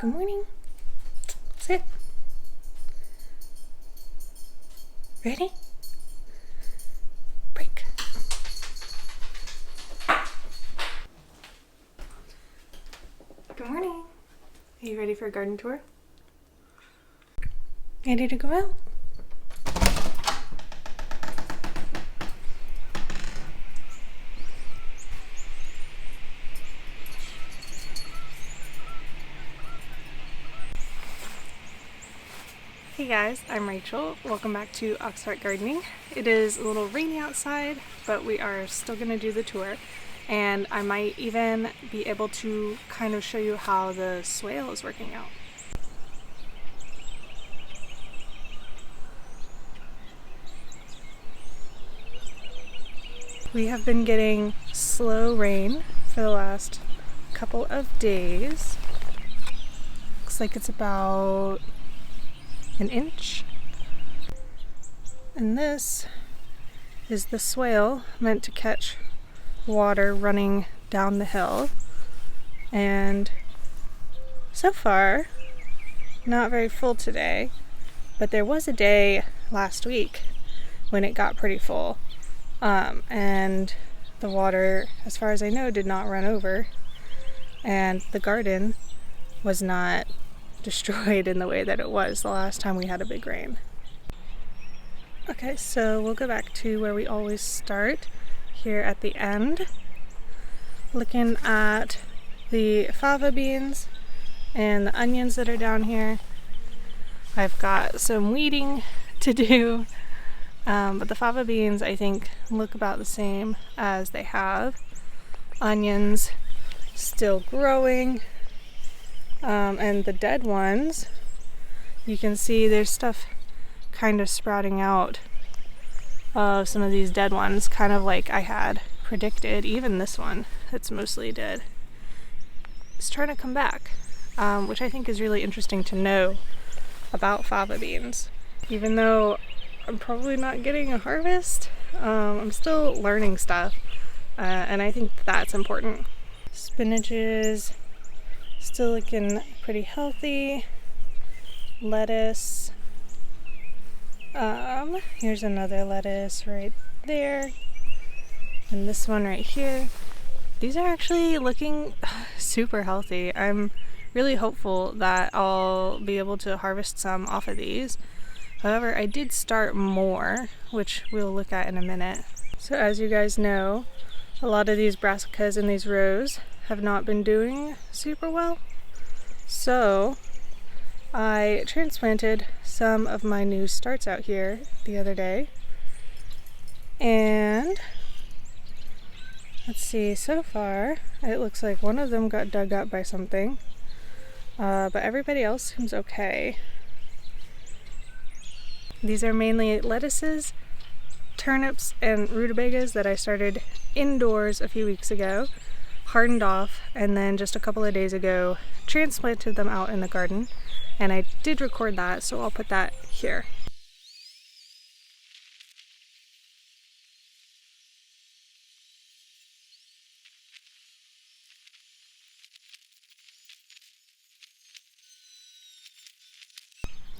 Good morning. Sit. Ready? Break. Good morning. Are you ready for a garden tour? Ready to go out? Hey guys, I'm Rachel. Welcome back to Auxhart Gardening. It is a little rainy outside, but we are still going to do the tour. And I might even be able to kind of show you how the swale is working out. We have been getting slow rain for the last couple of days. Looks like it's about an inch. And this is the swale meant to catch water running down the hill. And so far, not very full today, but there was a day last week when it got pretty full. And the water, as far as I know, did not run over, and the garden was not destroyed in the way that it was the last time we had a big rain. Okay, so we'll go back to where we always start, here at the end, looking at the fava beans and the onions that are down here. I've got some weeding to do. But the fava beans, I think, look about the same as they have. Onions still growing. And the dead ones, you can see there's stuff kind of sprouting out of some of these dead ones, kind of like I had predicted. Even this one, it's mostly dead, it's trying to come back, which I think is really interesting to know about fava beans. Even though I'm probably not getting a harvest, I'm still learning stuff, and I think that's important. Spinach is still looking pretty healthy. Lettuce, here's another lettuce right there, and this one right here. These are actually looking super healthy. I'm really hopeful that I'll be able to harvest some off of these. However, I did start more, which we'll look at in a minute. So as you guys know, a lot of these brassicas in these rows have not been doing super well. So I transplanted some of my new starts out here the other day. And let's see, so far it looks like one of them got dug up by something, but everybody else seems okay. These are mainly lettuces, turnips, and rutabagas that I started indoors a few weeks ago, hardened off, and then just a couple of days ago transplanted them out in the garden. And I did record that, so I'll put that here.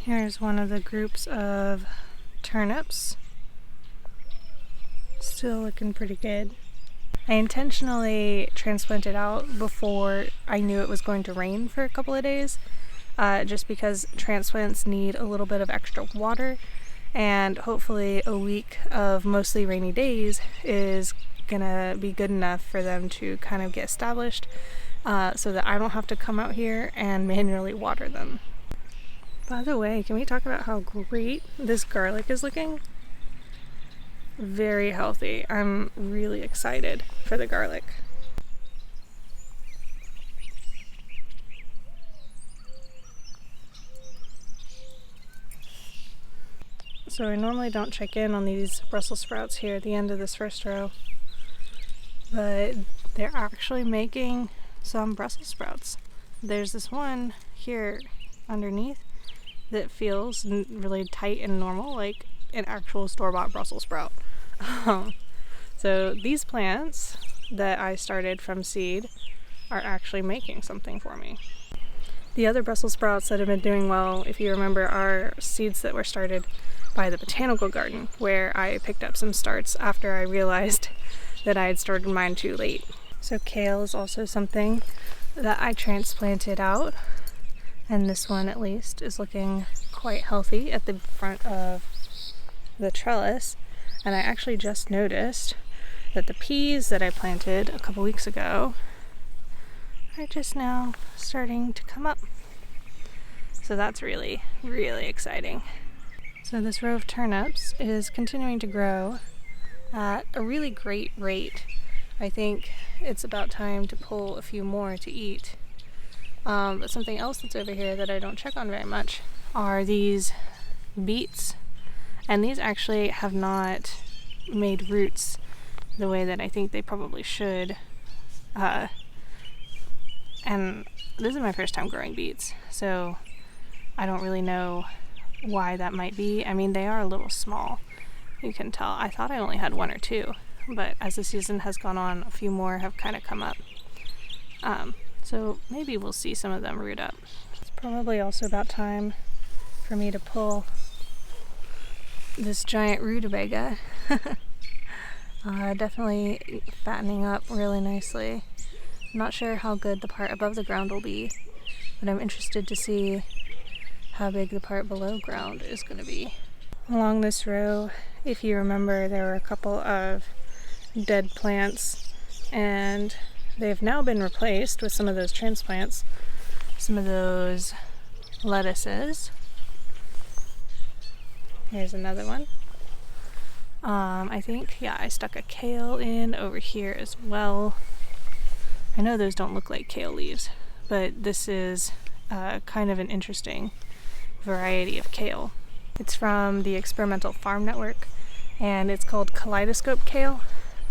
Here's one of the groups of turnips. Still looking pretty good. I intentionally transplanted out before I knew it was going to rain for a couple of days, just because transplants need a little bit of extra water, and hopefully a week of mostly rainy days is gonna be good enough for them to kind of get established, so that I don't have to come out here and manually water them. By the way, can we talk about how great this garlic is looking? Very healthy. I'm really excited for the garlic. So I normally don't check in on these Brussels sprouts here at the end of this first row, but they're actually making some Brussels sprouts. There's this one here underneath that feels really tight and normal, like an actual store-bought Brussels sprout. So these plants that I started from seed are actually making something for me. The other Brussels sprouts that have been doing well, if you remember, are seeds that were started by the botanical garden, where I picked up some starts after I realized that I had started mine too late. So kale is also something that I transplanted out, and this one at least is looking quite healthy at the front of the trellis. And I actually just noticed that the peas that I planted a couple weeks ago are just now starting to come up. So that's really, really exciting. So this row of turnips is continuing to grow at a really great rate. I think it's about time to pull a few more to eat. But something else that's over here that I don't check on very much are these beets. And these actually have not made roots the way that I think they probably should. And this is my first time growing beets, so I don't really know why that might be. I mean, they are a little small, you can tell. I thought I only had one or two, but as the season has gone on, a few more have kind of come up. So maybe we'll see some of them root up. It's probably also about time for me to pull this giant rutabaga. Definitely fattening up really nicely. I'm not sure how good the part above the ground will be, but I'm interested to see how big the part below ground is going to be. Along this row, if you remember, there were a couple of dead plants, and they've now been replaced with some of those transplants, some of those lettuces. Here's another one. I think, yeah, I stuck a kale in over here as well. I know those don't look like kale leaves, but this is kind of an interesting variety of kale. It's from the Experimental Farm Network, and it's called kaleidoscope kale.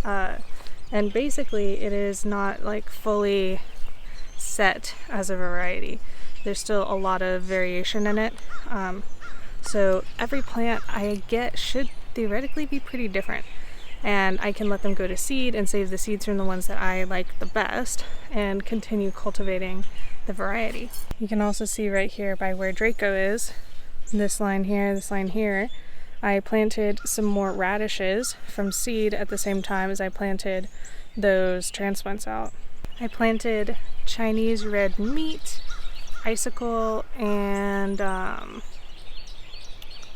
And basically it is not like fully set as a variety. There's still a lot of variation in it. So every plant I get should theoretically be pretty different, and I can let them go to seed and save the seeds from the ones that I like the best and continue cultivating the variety. You can also see right here by where Draco is, this line here, I planted some more radishes from seed at the same time as I planted those transplants out. I planted Chinese red meat, icicle, and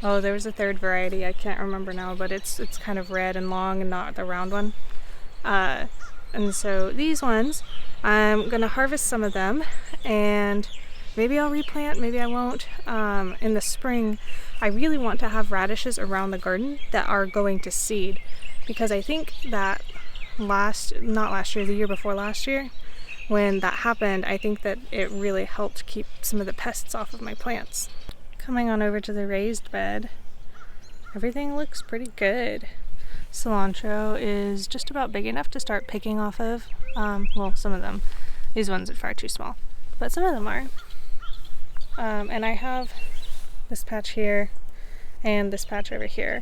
oh, there was a third variety, I can't remember now, but it's kind of red and long and not the round one. And so these ones, I'm gonna harvest some of them, and maybe I'll replant, maybe I won't. In the spring, I really want to have radishes around the garden that are going to seed, because I think that the year before last year, when that happened, I think that it really helped keep some of the pests off of my plants. Coming on over to the raised bed, everything looks pretty good. Cilantro is just about big enough to start picking off of. Well, some of them. These ones are far too small, but some of them are. And I have this patch here and this patch over here.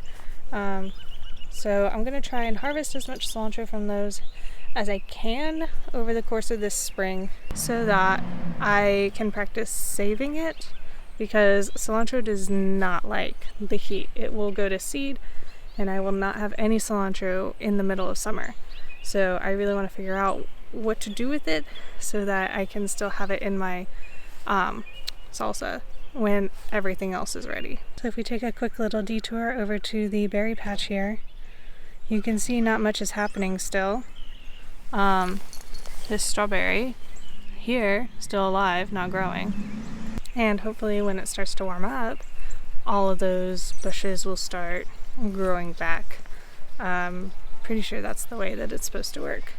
So I'm gonna try and harvest as much cilantro from those as I can over the course of this spring, so that I can practice saving it, because cilantro does not like the heat. It will go to seed, and I will not have any cilantro in the middle of summer. So I really want to figure out what to do with it so that I can still have it in my salsa when everything else is ready. So if we take a quick little detour over to the berry patch here, you can see not much is happening still. This strawberry here, still alive, not growing. And hopefully when it starts to warm up, all of those bushes will start growing back. Pretty sure that's the way that it's supposed to work.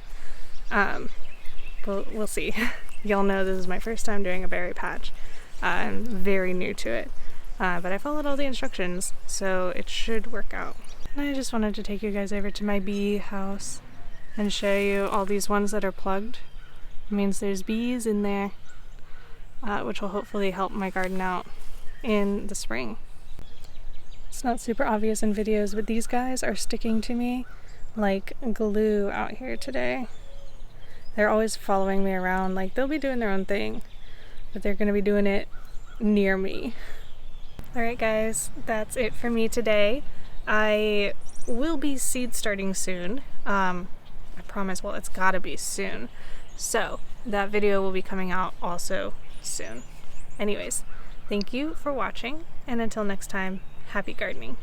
But we'll see. Y'all know this is my first time doing a berry patch. I'm very new to it. But I followed all the instructions, so it should work out. And I just wanted to take you guys over to my bee house and show you all these ones that are plugged. It means there's bees in there, which will hopefully help my garden out in the spring. It's not super obvious in videos, but these guys are sticking to me like glue out here today. They're always following me around, like they'll be doing their own thing, but they're going to be doing it near me. Alright guys, that's it for me today. I will be seed starting soon. I promise, well, it's gotta be soon. So that video will be coming out also soon. Anyways, thank you for watching, and until next time, happy gardening.